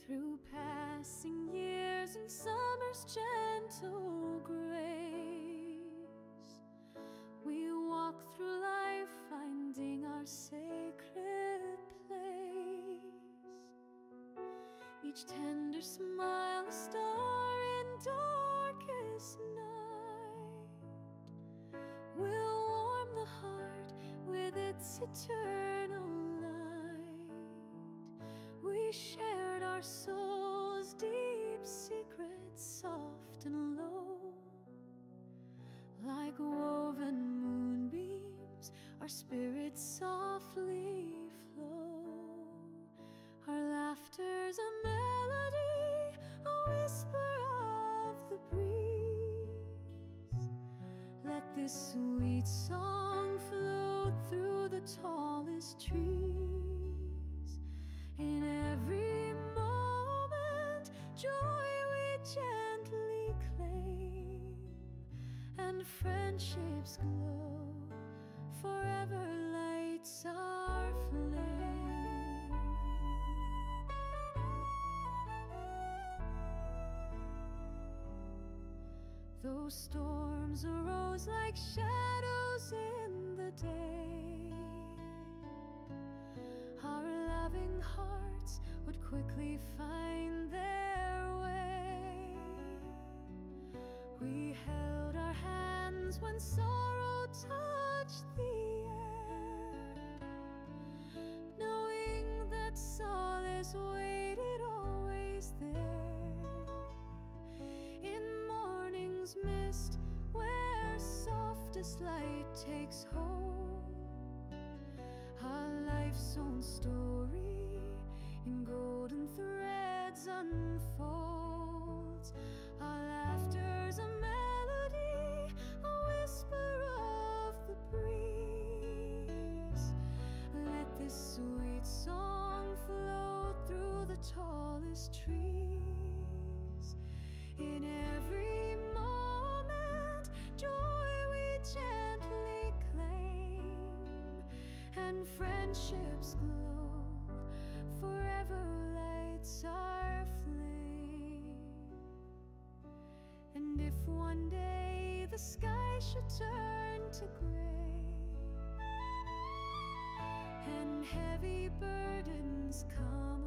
Through passing years and summer's gentle grace, we walk through life finding our sacred place. Each tender smile, a star in darkest night, will warm the heart with its eternal light. We shared our souls' deep secrets, soft and low. Like woven moonbeams, our spirits softly flow. Our laughter's a melody, a whisper of the breeze. Let this sweet song float through the tallest trees. In every moment, joy we gently claim, and friendship's glow forever lights our flame. Those storms arose like shadows in the day. Our loving hearts would quickly find their way. We held our hands when sorrow touched the air, knowing that solace waited always there. In morning's mist, where softest light takes hold, our life's own story in golden threads unfolds. Our laughter's a melody, a whisper of the breeze. Let this sweet song float through the tallest trees. In every moment, joy we gently claim, and friendship's glow forever lights our flame. And if one day the sky should turn to gray, and heavy burdens come